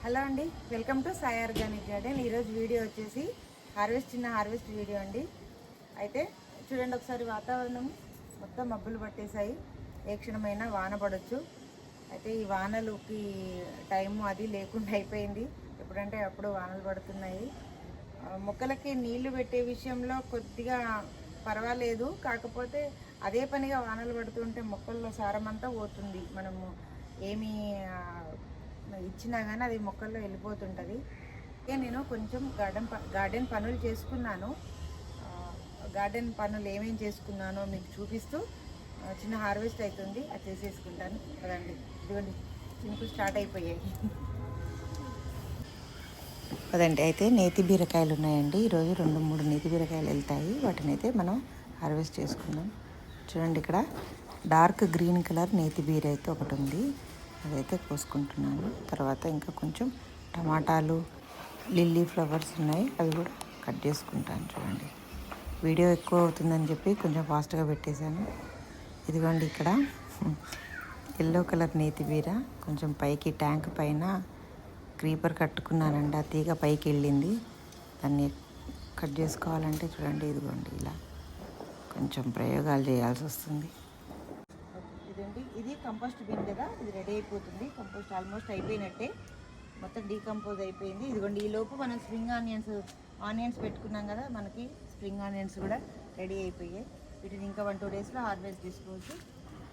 Hello అండి, welcome to Sai organic garden. ఈరోజు video వచ్చేసి చిన్న హార్వెస్ట్ వీడియో అండి. అయితే చూడండి ఒకసారి, వాతావరణం మొత్తం మబ్బులు పట్టేశాయి. ఏ క్షణమైనా వాన పడవచ్చు. అయితే ఈ వానలుకి టైము అది లేకుండా అయిపోయింది. ఎప్పుడంటే అప్పుడు వానలు పడుతున్నాయి. మొక్కలకి నీళ్లు పెట్టే విషయంలో కొద్దిగా పర్వాలేదు. కాకపోతే అదే పనిగా వానలు పడుతుంటే మొక్కల్లో సారమంతా పోతుంది. మనము ఏమీ ఇచ్చినా కానీ అది మొక్కల్లో వెళ్ళిపోతుంటుంది. నేను కొంచెం గార్డెన్ పనులు చేసుకున్నాను. గార్డెన్ పనులు ఏమేమి చేసుకున్నానో మీకు చూపిస్తూ చిన్న హార్వెస్ట్ అవుతుంది, అది చేసేసుకుంటాను కదండి. ఇదిగోండి చినుకులు స్టార్ట్ అయిపోయాయి కదండి. అయితే నేతి బీరకాయలు ఉన్నాయండి. ఈరోజు 2-3 నేతి బీరకాయలు వెళ్తాయి. వాటిని అయితే మనం హార్వెస్ట్ చేసుకుందాం. చూడండి, ఇక్కడ డార్క్ గ్రీన్ కలర్ నేతి బీర అయితే ఒకటి ఉంది, అదైతే కోసుకుంటున్నాను. తర్వాత ఇంకా కొంచెం టమాటాలు, లిల్లీ ఫ్లవర్స్ ఉన్నాయి, అవి కూడా కట్ చేసుకుంటాను. చూడండి, వీడియో ఎక్కువ అవుతుందని చెప్పి కొంచెం ఫాస్ట్గా పెట్టేశాను. ఇదిగోండి, ఇక్కడ ఎల్లో కలర్ నేతి బీర కొంచెం పైకి ట్యాంక్ పైన క్రీపర్ కట్టుకున్నానండి. ఆ తీగ పైకి వెళ్ళింది, దాన్ని కట్ చేసుకోవాలంటే చూడండి, ఇదిగోండి ఇలా కొంచెం ప్రయోగాలు చేయాల్సి వస్తుంది. ఇదండి, ఇది కంపోస్ట్ బిన్ కదా, ఇది రెడీ అయిపోతుంది. కంపోస్ట్ ఆల్మోస్ట్ అయిపోయినట్టే, మొత్తం డీకంపోజ్ అయిపోయింది. ఇదిగోండి, ఈ లోపు మనం స్ప్రింగ్ ఆనియన్స్ పెట్టుకున్నాం కదా, మనకి స్ప్రింగ్ ఆనియన్స్ కూడా రెడీ అయిపోయాయి. వీటిని ఇంకా 1-2 డేస్లో హార్వెస్ట్ చేసుకోవచ్చు.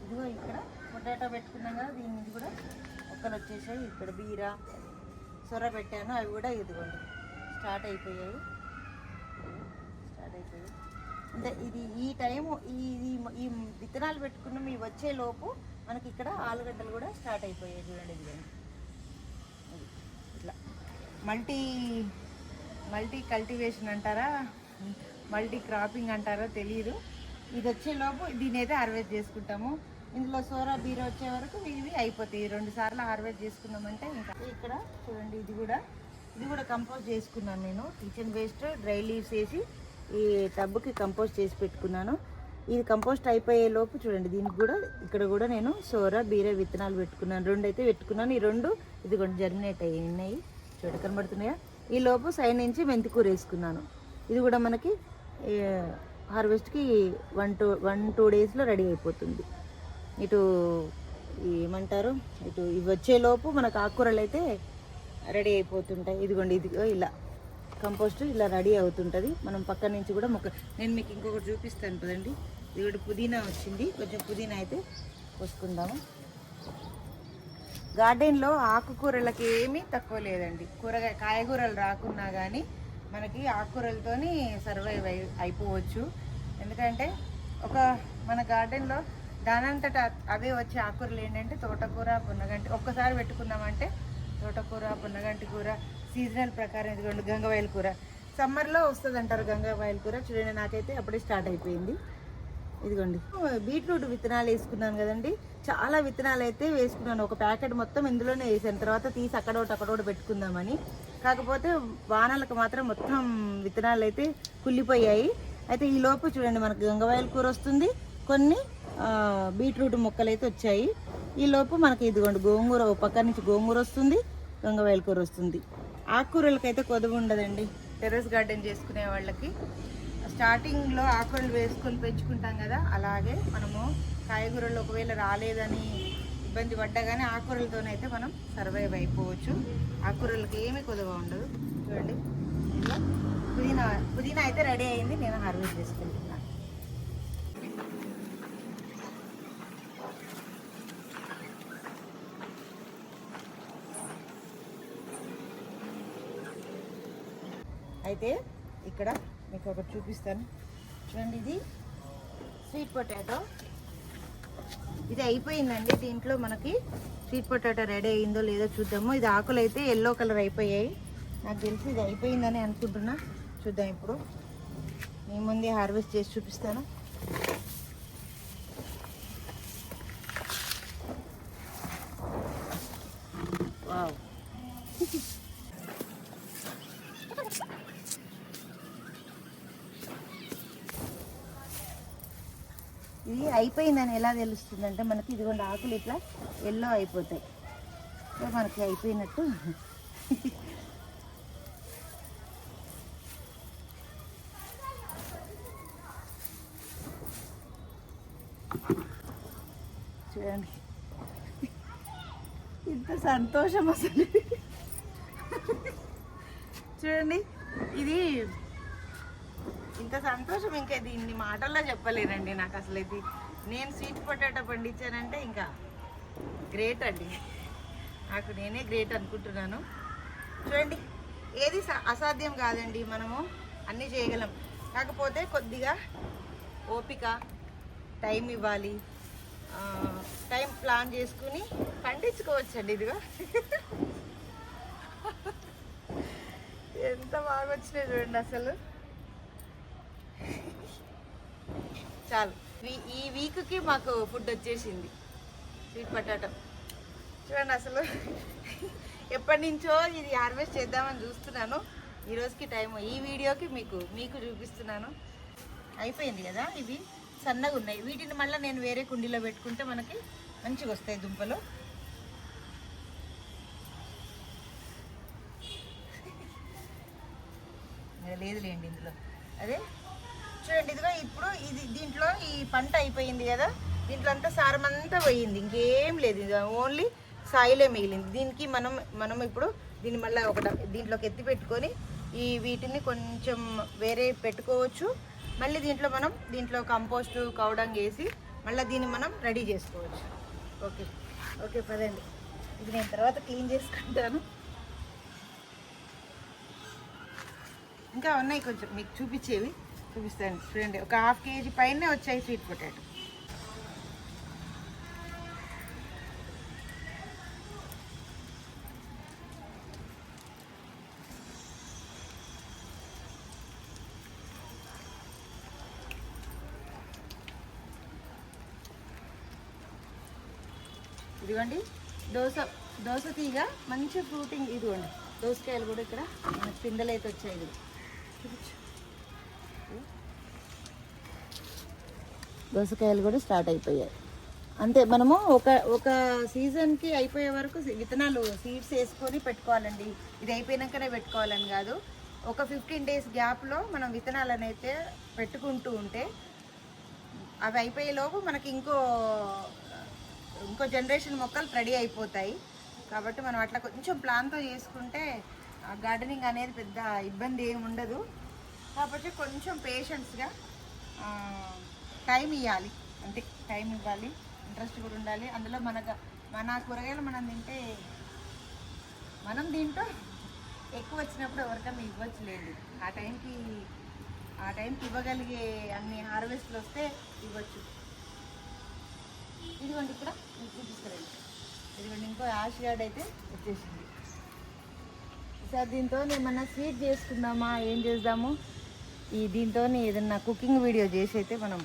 ఇదిగో ఇక్కడ పొటాటో పెట్టుకున్నాం కదా, దీని నుంచి కూడా మొక్కలు వచ్చేసాయి. ఇక్కడ బీర, సొర పెట్టాను, అవి కూడా ఇదిగోండి స్టార్ట్ అయిపోయాయి. అంటే ఇది ఈ టైము ఈ విత్తనాలు పెట్టుకున్నాం, ఈ వచ్చేలోపు మనకి ఇక్కడ ఆలుగడ్డలు కూడా స్టార్ట్ అయిపోయాయి. చూడండి, ఇదిగోండి ఇట్లా మల్టీ కల్టివేషన్ అంటారా, మల్టీ క్రాపింగ్ అంటారో తెలియదు. ఇది వచ్చేలోపు దీని అయితే హార్వెస్ట్ చేసుకుంటాము. ఇందులో సోరా బీర వచ్చే వరకు ఇవి అయిపోతాయి. 2 సార్లు హార్వెస్ట్ చేసుకున్నామంటే ఇంకా. ఇక్కడ చూడండి, ఇది కూడా కంపోస్ట్ చేసుకున్నాను నేను. కిచెన్ వేస్ట్, డ్రై లీవ్స్ వేసి ఈ టబ్కి కంపోస్ట్ చేసి పెట్టుకున్నాను. ఇది కంపోస్ట్ అయిపోయే లోపు చూడండి, దీనికి కూడా ఇక్కడ కూడా నేను సోరా బీర విత్తనాలు పెట్టుకున్నాను. 2 అయితే పెట్టుకున్నాను. ఈ 2 ఇదిగోండి జర్మినేట్ అయినాయి, చూడ కనబడుతున్నాయా. ఈ లోపు సైడ్ నుంచి మెంతికూర వేసుకున్నాను. ఇది కూడా మనకి హార్వెస్ట్కి 1-2 డేస్లో రెడీ అయిపోతుంది. ఇటు ఏమంటారు, ఇటు ఇవి వచ్చేలోపు మనకు ఆకుకూరలు అయితే రెడీ అయిపోతుంటాయి. ఇదిగోండి, ఇదిగో ఇలా కంపోస్ట్ ఇలా రెడీ అవుతుంటుంది. మనం పక్క నుంచి కూడా నేను మీకు ఇంకొకటి చూపిస్తాను కదండి. ఇది కూడా పుదీనా వచ్చింది, కొంచెం పుదీనా అయితే పోసుకుందాము. గార్డెన్లో ఆకుకూరలకి ఏమీ తక్కువ లేదండి. కాయగూరలు రాకున్నా కానీ మనకి ఆకుకూరలతోని సర్వైవ్ అయిపోవచ్చు. ఎందుకంటే మన గార్డెన్లో దానంతట అవే వచ్చే ఆకుకూరలు ఏంటంటే తోటకూర, పొన్నగంటి. ఒక్కసారి పెట్టుకున్నామంటే తోటకూర, పొన్నగంటి కూర, సీజనల్ ప్రకారం. ఇదిగోండి గంగవాయల కూర సమ్మర్లో వస్తుంది అంటారు. గంగవాయల కూర చూడండి, నాకైతే అప్పుడే స్టార్ట్ అయిపోయింది. ఇదిగోండి, బీట్రూట్ విత్తనాలు వేసుకున్నాను కదండి. చాలా విత్తనాలు అయితే వేసుకున్నాను. ఒక ప్యాకెట్ మొత్తం ఇందులోనే వేసాను. తర్వాత తీసి అక్కడోటి పెట్టుకుందామని. కాకపోతే వానలకు మాత్రం మొత్తం విత్తనాలు అయితే కుళ్ళిపోయాయి. అయితే ఈ లోపు చూడండి, మనకు గంగవాయల కూర వస్తుంది, కొన్ని బీట్రూట్ మొక్కలు అయితే వచ్చాయి. ఈ లోపు మనకి ఇదిగోండి గోంగూర, ఒక పక్క నుంచి గోంగూర వస్తుంది, గంగవాయల కూర వస్తుంది. ఆకుకూరలకైతే కొదువు ఉండదండి. టెర్రస్ గార్డెన్ చేసుకునే వాళ్ళకి స్టార్టింగ్లో ఆకుకూరలు వేసుకొని పెంచుకుంటాం కదా, అలాగే మనము కాయగూరలు ఒకవేళ రాలేదని ఇబ్బంది పడ్డా కానీ ఆకుకూరలతోనైతే మనం సర్వైవ్ అయిపోవచ్చు. ఆకుకూరలకి ఏమీ కొదువ ఉండదు. చూడండి, ఇలా పుదీనా అయితే రెడీ అయింది, నేను హార్వెస్ట్ చేసుకుంటున్నాను. అయితే ఇక్కడ మీకు ఒకటి చూపిస్తాను. చూడండి, ఇది స్వీట్ పొటాటో. ఇది అయిపోయిందండి. దీంట్లో మనకి స్వీట్ పొటాటో రెడీ అయిందో లేదో చూద్దాము. ఇది ఆకులు అయితే ఎల్లో కలర్ అయిపోయాయి. నాకు తెలిసి ఇది అయిపోయిందని అనుకుంటున్నా. చూద్దాం, ఇప్పుడు మీ ముందే హార్వెస్ట్ చేసి చూపిస్తాను. వావ్, ఇది అయిపోయిందని ఎలా తెలుస్తుందంటే మనకి ఇదిగోండి ఆకులు ఇట్లా ఎల్లో అయిపోతాయి. సో మనకి అయిపోయినట్టు చూడండి ఇంత సంతోషం అసలు. చూడండి ఇది ఇంత సంతోషం ఇంకా దీన్ని మాటల్లో చెప్పలేనండి. నాకు అసలు ఇది నేను స్వీట్ పొటాటో పండించానంటే ఇంకా గ్రేట్ అండి. నాకు నేనే గ్రేట్ అనుకుంటున్నాను. చూడండి ఏది అసాధ్యం కాదండి, మనము అన్నీ చేయగలం. కాకపోతే కొద్దిగా ఓపిక, టైం ఇవ్వాలి, టైం ప్లాన్ చేసుకుని పండించుకోవచ్చండి. ఇదిగో ఎంత బాగా వచ్చినాయి చూడండి అసలు. చాలు ఈ వీక్కి మాకు ఫుడ్ వచ్చేసింది స్వీట్ పొటాటో. చూడండి అసలు ఎప్పటి నుంచో ఇది హార్వెస్ట్ చేద్దామని చూస్తున్నాను. ఈ రోజుకి టైం, ఈ వీడియోకి మీకు చూపిస్తున్నాను. అయిపోయింది కదా, ఇవి సన్నగా ఉన్నాయి. వీటిని మళ్ళీ నేను వేరే కుండీలో పెట్టుకుంటే మనకి మంచిగా వస్తాయి దుంపలు. లేదులేండి ఇందులో అదే. చూడండి ఇదిగో ఇప్పుడు ఇది దీంట్లో ఈ పంట అయిపోయింది కదా, దీంట్లో అంతా సారం అంతా పోయింది, ఇంకేం లేదు. ఇది ఓన్లీ సాయిలే మిగిలింది. దీనికి మనం ఇప్పుడు దీన్ని మళ్ళీ దీంట్లోకి ఎత్తి పెట్టుకొని వీటిని కొంచెం వేరే పెట్టుకోవచ్చు. మళ్ళీ దీంట్లో కంపోస్టు కౌడంగ్ వేసి మళ్ళీ దీన్ని మనం రెడీ చేసుకోవచ్చు. ఓకే ఓకే పదండి, ఇది నేను తర్వాత క్లీన్ చేసుకుంటాను. ఇంకా ఉన్నాయి కొంచెం మీకు చూపిస్తాను. చూడండి ఒక 1/2 kg పైనే వచ్చాయి స్వీట్ పొటాటో. ఇదిగోండి దోస తీగ మంచి ఫ్రూటింగ్. ఇదిగోండి దోసకాయలు కూడా ఇక్కడ మనకు పిందెలు అయితే వచ్చాయి. ఇది దోసకాయలు కూడా స్టార్ట్ అయిపోయాయి. అంతే, మనము ఒక సీజన్కి అయిపోయే వరకు విత్తనాలు సీడ్స్ వేసుకొని పెట్టుకోవాలండి. ఇది అయిపోయినాకనే పెట్టుకోవాలని కాదు. ఒక 15 days గ్యాప్లో మనం విత్తనాలను అయితే పెట్టుకుంటూ ఉంటే అవి అయిపోయేలోపు మనకి ఇంకో జనరేషన్ మొక్కలు రెడీ అయిపోతాయి. కాబట్టి మనం అట్లా కొంచెం ప్లాన్తో చేసుకుంటే గార్డెనింగ్ అనేది పెద్ద ఇబ్బంది ఏమి ఉండదు. కాబట్టి కొంచెం పేషెన్స్గా టైం ఇవ్వాలి, అంటే టైం ఇవ్వాలి, ఇంట్రెస్ట్ కూడా ఉండాలి. అందులో మన కూరగాయలు మనం తింటే మనం దీంట్లో ఎక్కువ వచ్చినప్పుడు ఎవరికైనా ఇవ్వచ్చులేండి. ఆ టైంకి ఇవ్వగలిగే అన్ని హార్వెస్ట్లు వస్తే ఇవ్వచ్చు. ఇదిగోండి ఇక్కడ చూపిస్తారండి. ఇదిగోండి ఇంకో యాష్ గార్డ్ అయితే వచ్చేసింది. సార్ దీంతో ఏమన్నా స్వీట్ చేసుకుందామా, ఏం చేద్దాము, దీంతో ఏదన్నా కుకింగ్ వీడియో చేసి అయితే మనం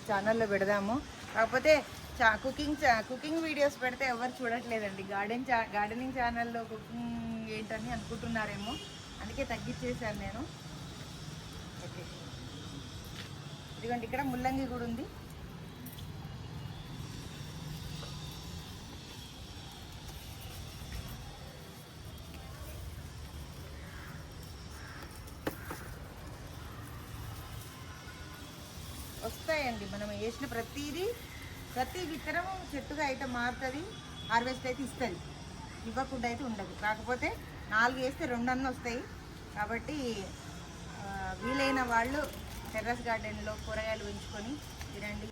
ఛానల్లో పెడదాము. కాకపోతే కుకింగ్ వీడియోస్ పెడితే ఎవరు చూడట్లేదండి. గార్డెనింగ్ ఛానల్లో కుకింగ్ ఏంటని అనుకుంటున్నారేమో, అందుకే తగ్గించేసాను నేను. ఓకే ఇదిగోండి ఇక్కడ ముల్లంగి కూడా ఉంది. వస్తాయండి, మనం వేసిన ప్రతి విత్తనం చెట్టుగా అయితే మారుతుంది, హార్వెస్ట్ అయితే ఇస్తుంది, ఇవ్వకుండా అయితే ఉండదు. కాకపోతే 4 వేస్తే 2 అన్న వస్తాయి. కాబట్టి వీలైన వాళ్ళు టెర్రస్ గార్డెన్లో కూరగాయలు పెంచుకొని తినండి.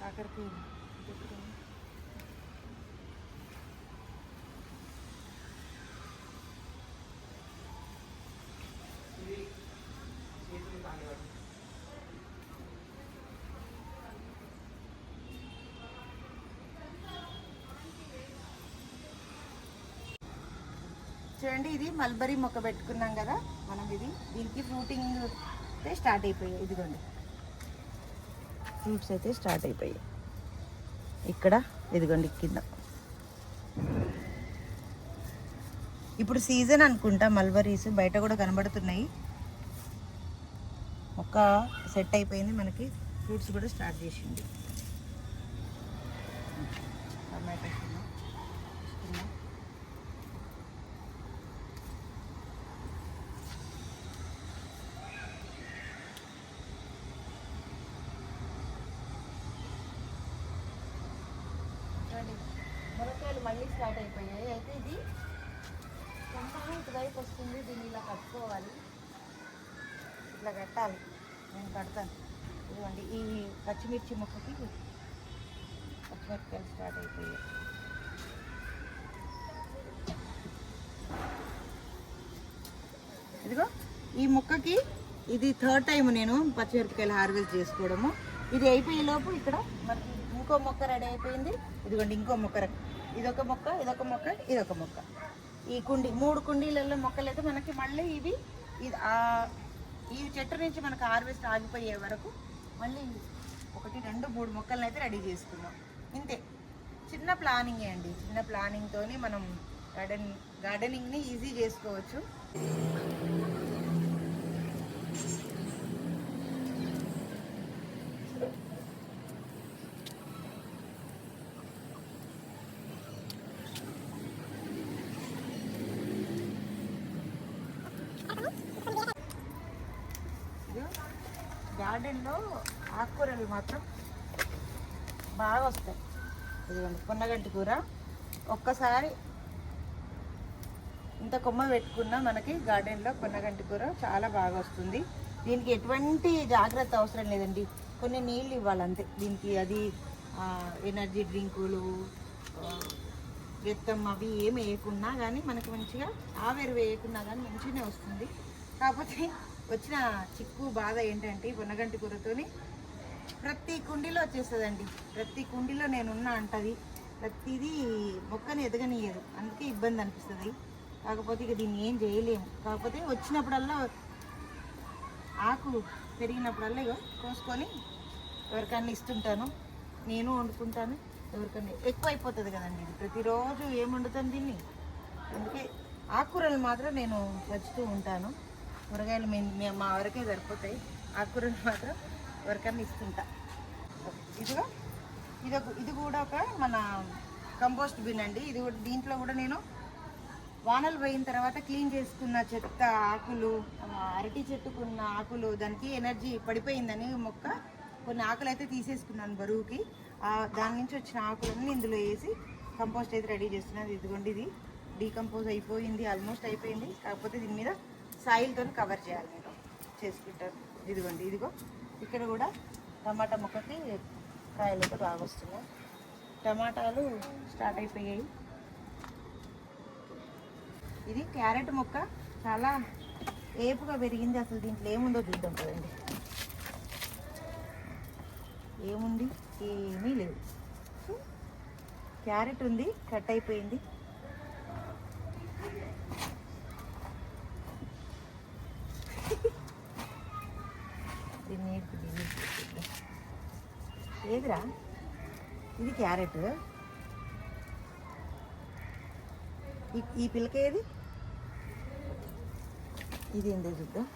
కాకరకాయ చూడండి, ఇది మల్బరీ మొక్క పెట్టుకున్నాం కదా మనం. దీనికి ఫ్రూటింగ్ అయితే స్టార్ట్ అయిపోయాయి. ఇదిగోండి ఫ్రూట్స్ అయితే స్టార్ట్ అయిపోయాయి ఇక్కడ. ఇదిగోండి కింద ఇప్పుడు సీజన్ అనుకుంటా మల్బరీస్, బయట కూడా కనబడుతున్నాయి. మొక్క సెట్ అయిపోయింది, మనకి ఫ్రూట్స్ కూడా స్టార్ట్ చేసింది. మళ్ళీ స్టార్ట్ అయిపోయాయి. అయితే ఇది కొంచెం ఇటువైపు వస్తుంది, దీన్ని ఇలా కట్టుకోవాలి. ఇట్లా కట్టాలి, నేను కడతాను. ఇదిగోండి ఈ పచ్చిమిర్చి మొక్కకి పచ్చిమిరపకాయలు స్టార్ట్ అయిపోయాయి. ఇదిగో ఈ మొక్కకి ఇది 3rd టైం నేను పచ్చిమిరపకాయలు హార్వెస్ట్ చేసుకోవడము. ఇది అయిపోయేలోపు ఇక్కడ మనకి ఇంకో మొక్క రెడీ అయిపోయింది. ఇదిగోండి ఇంకో మొక్క, ఇదొక మొక్క, ఇదొక మొక్క, ఇదొక మొక్క. ఈ 3 కుండీలలో మొక్కలు అయితే మనకి మళ్ళీ ఇవి ఈ చెట్టు నుంచి మనకు హార్వెస్ట్ ఆగిపోయే వరకు మళ్ళీ 1, 2, 3 మొక్కలను అయితే రెడీ చేసుకున్నాం. ఇంతే, చిన్న ప్లానింగే అండి. చిన్న ప్లానింగ్తోని మనం గార్డెనింగ్ని ఈజీ చేసుకోవచ్చు. గార్డెన్లో ఆకుకూరలు మాత్రం బాగా వస్తాయి. ఇదిగోండి పొన్నగంటి కూర, ఒక్కసారి ఇంత కొమ్మ పెట్టుకున్నా మనకి గార్డెన్లో పొన్నగంటి కూర చాలా బాగా వస్తుంది. దీనికి ఎటువంటి జాగ్రత్త అవసరం లేదండి, కొన్ని నీళ్ళు ఇవ్వాలంతే దీనికి. అది ఎనర్జీ డ్రింకులు, రక్తం అవి ఏమి వేయకున్నా కానీ మనకి మంచిగా ఆవిరి వేయకున్నా కానీ మంచిగానే వస్తుంది. కాకపోతే వచ్చిన చిక్కు బాధ ఏంటంటే పొన్నగంటి కూరతోని ప్రతి కుండీలో వచ్చేస్తుందండి. ప్రతి కుండీలో నేనున్నా అంటది, ప్రతిదీ మొక్కని ఎదగనియదు, అందుకే ఇబ్బంది అనిపిస్తుంది. కాకపోతే ఇక దీన్ని ఏం చేయలేము. కాకపోతే వచ్చినప్పుడల్లా ఆకు పెరిగినప్పుడల్లా ఇక కోసుకొని ఎవరికన్నా ఇస్తుంటాను, నేను వండుకుంటాను. ఎవరికన్నా ఎక్కువ అయిపోతుంది కదండి, ఇది ప్రతిరోజు ఏం వండుతాను దీన్ని. అందుకే ఆకుకూరలు మాత్రం నేను వచ్చుతూ ఉంటాను. కూరగాయలు మా వరకే సరిపోతాయి, ఆకుకూరలు మాత్రం ఎవరికన్నా ఇస్తుంటా. ఇదిగో ఇది కూడా ఒక మన కంపోస్ట్ బిన్ అండి. ఇది కూడా, దీంట్లో కూడా నేను వానలు పోయిన తర్వాత క్లీన్ చేసుకున్న చెత్త ఆకులు, అరటి చెట్టుకున్న ఆకులు, దానికి ఎనర్జీ పడిపోయిందని మొక్క కొన్ని ఆకులు అయితే తీసేసుకున్నాను బరువుకి. దాని నుంచి వచ్చిన ఆకులన్నీ ఇందులో వేసి కంపోస్ట్ అయితే రెడీ చేస్తున్నాను. ఇదిగోండి ఇది డీకంపోజ్ అయిపోయింది, ఆల్మోస్ట్ అయిపోయింది. కాకపోతే దీని మీద సాయిల్తో కవర్ చేయాలి, నేను చేసుకుంటాను. ఇదిగోండి ఇదిగో ఇక్కడ కూడా టమాటా మొక్కకి కాయలు అయితే బాగా వస్తున్నాయి. టమాటాలు స్టార్ట్ అయిపోయాయి. ఇది క్యారెట్ మొక్క చాలా ఏపుగా పెరిగింది. అసలు దీంట్లో ఏముందో చూద్దాం కదండి. ఏముంది, ఏమీ లేదు. క్యారెట్ ఉంది, కట్ అయిపోయింది. ఏదిరా ఇది క్యారెట్, ఈ పిల్లక ఏది, ఇది ఏందో చూద్దాం.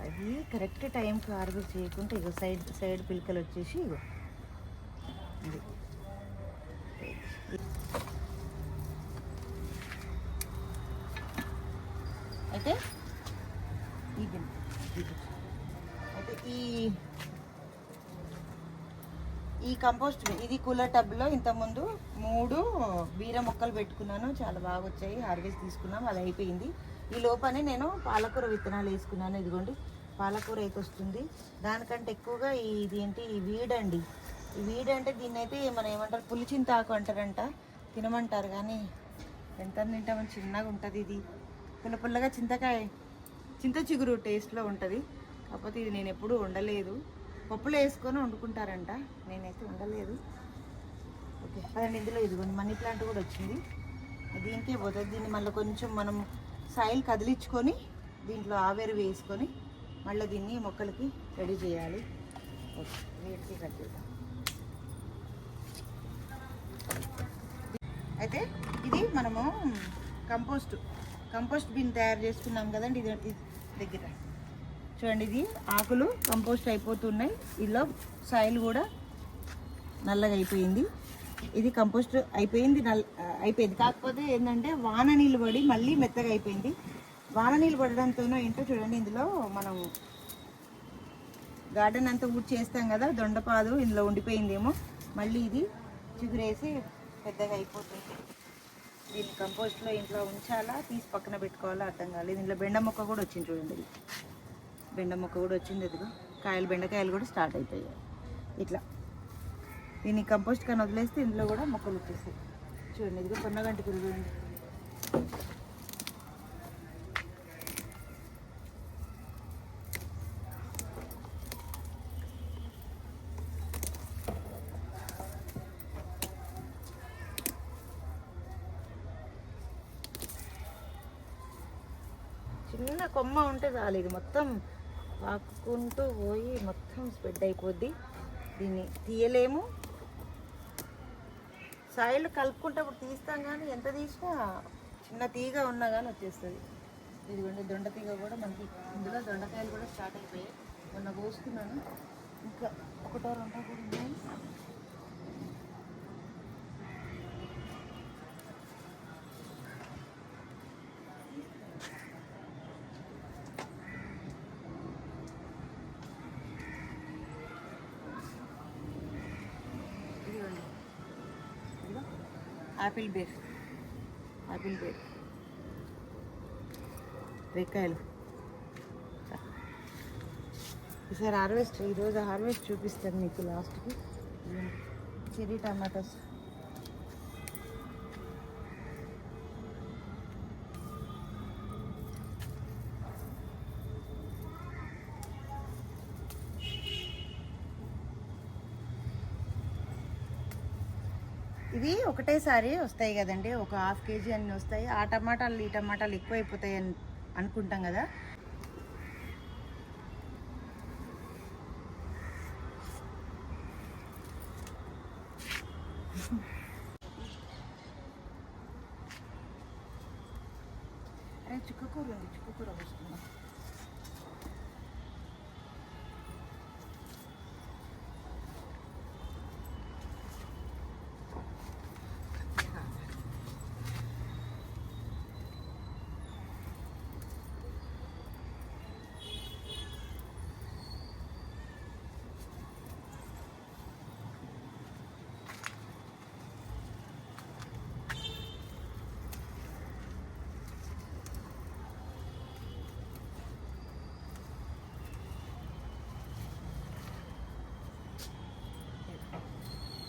అది కరెక్ట్ టైంకి హార్వెస్ట్ చేయకుంటే ఇగో సైడ్ పిలకలు వచ్చేసి ఇగో ఇది. అయితే అయితే ఈ కంపోస్ట్ ఇది కూలర్ టబ్లో ఇంతకుముందు 3 బీర మొక్కలు పెట్టుకున్నాను, చాలా బాగా వచ్చాయి. హార్వెస్ట్ తీసుకున్నాం, అది అయిపోయింది. ఈ లోపనే నేను పాలకూర విత్తనాలు వేసుకున్నాను. ఇదిగోండి పాలకూర అయితే వస్తుంది. దానికంటే ఎక్కువగా ఇది ఏంటి, ఈ వీడండి. ఈ వీడ్ అంటే దీన్ని అయితే మనం ఏమంటారు, పులిచింతాకు అంటారంట, తినమంటారు. కానీ ఎంత తింటామని చిన్నగా ఉంటుంది. ఇది పుల్లగా చింత చిగురు టేస్ట్లో ఉంటుంది. కాకపోతే ఇది నేను ఎప్పుడూ వండలేదు, పప్పులో వేసుకొని వండుకుంటారంట, నేనైతే వండలేదు. ఓకే అదండి. ఇందులో ఇదిగోండి మనీ ప్లాంట్ కూడా వచ్చింది, దీనికే పోతుంది. దీన్ని మళ్ళీ కొంచెం మనం సాయిల్ కదిలించుకొని దీంట్లో ఆవేరు వేసుకొని మళ్ళీ దీన్ని మొక్కలకి రెడీ చేయాలి. ఓకే వీటికి కట్ చేద్దాం. అయితే ఇది మనము కంపోస్ట్ బిన్ తయారు చేసుకున్నాం కదండి. ఇది దగ్గర చూడండి, ఇది ఆకులు కంపోస్ట్ అయిపోతున్నాయి. ఇలా సాయిల్ కూడా నల్లగా అయిపోయింది. ఇది కంపోస్ట్ అయిపోయింది, అయిపోయింది. కాకపోతే ఏంటంటే వాన నీళ్ళు పడి మళ్ళీ మెత్తగా అయిపోయింది. వాన నీళ్ళు పడడంతోనో ఏంటో చూడండి, ఇందులో మనం గార్డెన్ అంతా ఊడ్ చేస్తాం కదా, దొండపాదు ఇందులో ఉండిపోయిందేమో, మళ్ళీ ఇది చిగురేసి పెద్దగా అయిపోతుంది. దీన్ని కంపోస్ట్లో ఇంట్లో ఉంచాలా తీసి పక్కన పెట్టుకోవాలా అర్థం కాలేదు. ఇందులో బెండ మొక్క కూడా వచ్చింది చూడండి, ఇది బెండ మొక్క కూడా వచ్చింది. ఇదిగో కాయలు, బెండకాయలు కూడా స్టార్ట్ అయిపోయాయి. ఇట్లా దీన్ని కంపోస్ట్ కానీ వదిలేస్తే ఇందులో కూడా మొక్కలు వచ్చేస్తాయి. చూడండి ఇదిగో పొన్నగంటి కూర చూడండి. చిన్న కొమ్మ ఉంటే చాలు, ఇది మొత్తం పాకుకుంటూ పోయి మొత్తం స్ప్రెడ్ అయిపోద్ది. దీన్ని తీయలేము, సాయిల్ కలుపుకుంటప్పుడు తీస్తాం కానీ ఎంత తీసినా చిన్న తీగ ఉన్నా కానీ వచ్చేస్తుంది. ఇదిగోండి దొండ తీగ కూడా మనకి, ఇందులో దొండకాయలు కూడా స్టార్ట్ అయిపోయాయి. మొన్న కోసుకున్నాను, ఇంకా ఒకటో రెండో కూడా ఉన్నాయి. యాపిల్ బేర్, యాపిల్ బేర్ రేకాయలు. ఈసారి హార్వెస్ట్, ఈరోజు హార్వెస్ట్ చూపిస్తాను మీకు లాస్ట్కి. చెర్రీ టమాటోస్, ఇవి ఒకటేసారి వస్తాయి కదండి, ఒక 1/2 kg అన్నీ వస్తాయి. ఆ టమాటాలు ఈ టమాటాలు ఎక్కువైపోతాయి అని అనుకుంటాం కదా. అరే చుక్కకూర ఉంది, చుక్కకూర వస్తుందా?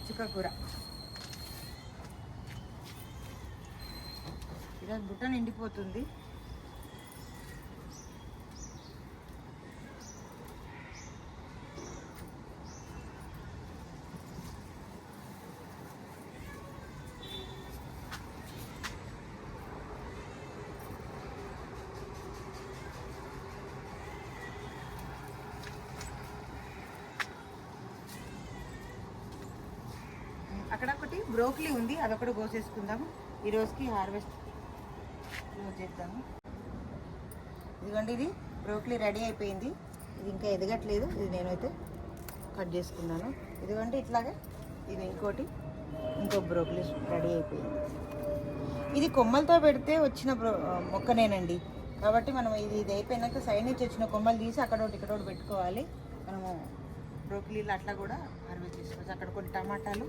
చుక్కకూర ఈరోజు బుట్ట నిండిపోతుంది. అక్కడ ఒకటి బ్రోకలీ ఉంది, అదొకటి కోసేసుకుందాము. ఈరోజుకి హార్వెస్ట్ చేద్దాము. ఇదిగోండి ఇది బ్రోకలీ రెడీ అయిపోయింది. ఇది ఇంకా ఎదగట్లేదు, ఇది నేనైతే కట్ చేసుకున్నాను. ఇదిగోండి ఇట్లాగే ఇది ఇంకో బ్రోకలీ రెడీ అయిపోయింది. ఇది కొమ్మలతో పెడితే వచ్చిన మొక్కనేనండి, కాబట్టి మనం ఇది అయిపోయినాక సైడ్ నుంచి వచ్చిన కొమ్మలు తీసి అక్కడోటి ఇక్కడోటి పెట్టుకోవాలి. మనము బ్రోకలీలు అట్లా కూడా హార్వెస్ట్ చేసుకోవచ్చు. అక్కడ కొన్ని టమాటాలు,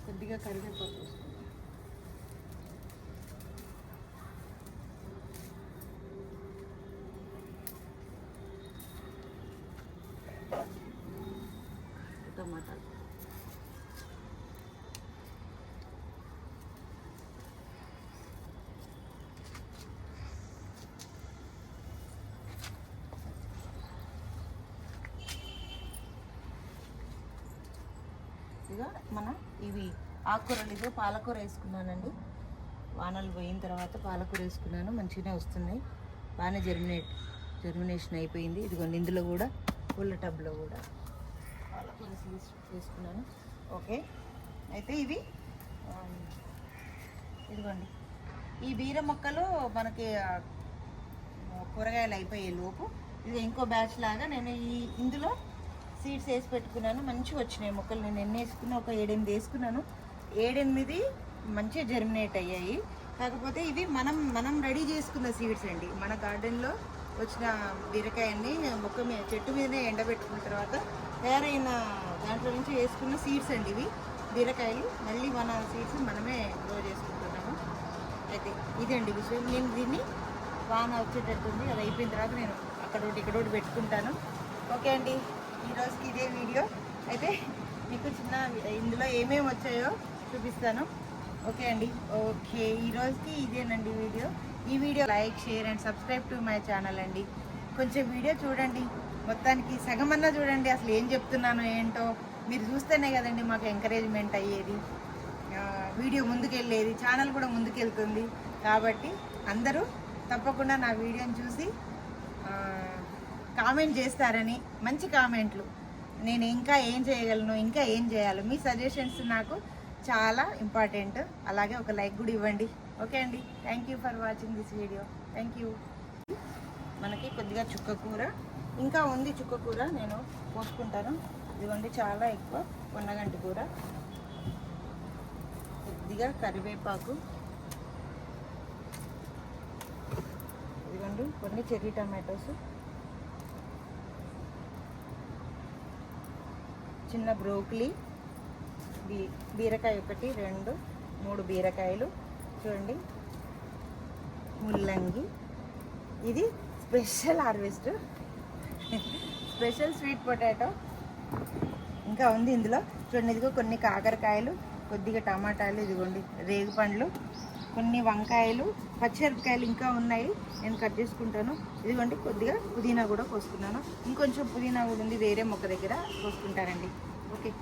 కొద్దిగా కరివేపాకు వస్తుంది. టమాటాలు, ఇక మన ఇవి ఆకుకూరలు. ఇదో పాలకూర వేసుకున్నానండి, వానలు పోయిన తర్వాత పాలకూర వేసుకున్నాను. మంచిగానే వస్తున్నాయి, బాగానే జర్మినేషన్ అయిపోయింది. ఇదిగోండి ఇందులో కూడా పుల్ల టబ్లో కూడా పాలకూర వేసుకున్నాను. ఓకే, అయితే ఇవి ఇదిగోండి ఈ బీర మొక్కలు మనకి కూరగాయలు అయిపోయే లోపు ఇది ఇంకో బ్యాచ్ లాగా నేను ఇందులో సీడ్స్ వేసి పెట్టుకున్నాను. మంచిగా వచ్చినాయి మొక్కలు. నేను ఎన్ని వేసుకున్నా, ఒక 7-8 వేసుకున్నాను. 7-8 మంచిగా జర్మినేట్ అయ్యాయి. కాకపోతే ఇవి మనం రెడీ చేసుకున్న సీడ్స్ అండి. మన గార్డెన్లో వచ్చిన బీరకాయని మొక్క మీద చెట్టు మీదనే ఎండబెట్టుకున్న తర్వాత తయారైన దాంట్లో నుంచి వేసుకున్న సీడ్స్ అండి ఇవి బీరకాయలు. మళ్ళీ మన సీడ్స్ మనమే గ్రో చేసుకుంటున్నాము. అయితే ఇదండి విషయం. నేను దీన్ని వాన వచ్చేటట్టుంది, అది అయిపోయిన తర్వాత నేను ఇక్కడోటి పెట్టుకుంటాను. ఓకే అండి, ఈరోజుకి ఇదే వీడియో. అయితే మీకు చిన్న ఇందులో ఏమేమి వచ్చాయో చూపిస్తాను. ఓకే అండి, ఓకే ఈరోజుకి ఇదేనండి వీడియో. ఈ video like, share and subscribe to my channel అండి. కొంచెం వీడియో చూడండి, మొత్తానికి సగమన్నా చూడండి. అసలు ఏం చెప్తున్నానో ఏంటో మీరు చూస్తేనే కదండి మాకు ఎంకరేజ్మెంట్ అయ్యేది, వీడియో ముందుకెళ్ళేది, ఛానల్ కూడా ముందుకెళ్తుంది. కాబట్టి అందరూ తప్పకుండా నా వీడియోని చూసి కామెంట్ చేస్తారని, మంచి కామెంట్లు, నేను ఇంకా ఏం చేయగలను, ఇంకా ఏం చేయాలి, మీ సజెషన్స్ నాకు చాలా ఇంపార్టెంట్. అలాగే ఒక లైక్ కూడా ఇవ్వండి. ఓకే అండి, thank you for watching this video. Thank you. మనకి కొద్దిగా చుక్క కూర ఇంకా ఉంది, చుక్క కూర నేను పోసుకుంటాను. ఇదిగోండి చాలా ఎక్కువ పొన్నగంటి కూర, కొద్దిగా కరివేపాకు, ఇదిగోండి కొన్ని చెర్రీ టమాటోస్, చిన్న బ్రోకలీ, బీరకాయ 1, 2, 3 బీరకాయలు చూడండి, ముల్లంగి, ఇది special harvest, special sweet potato ఇంకా ఉంది ఇందులో చూడండి. ఇదిగో కొన్ని కాకరకాయలు, కొద్దిగా టమాటాలు, ఇదిగోండి రేగు పండ్లు, కొన్ని వంకాయలు, పచ్చిమిరపకాయలు ఇంకా ఉన్నాయి, నేను కట్ చేసుకుంటాను. ఇదిగోండి కొద్దిగా పుదీనా కూడా కోసుకున్నాను, ఇంకొంచెం పుదీనా కూడా ఉంది, వేరే మొక్క దగ్గర కోసుకుంటానండి. ఓకే.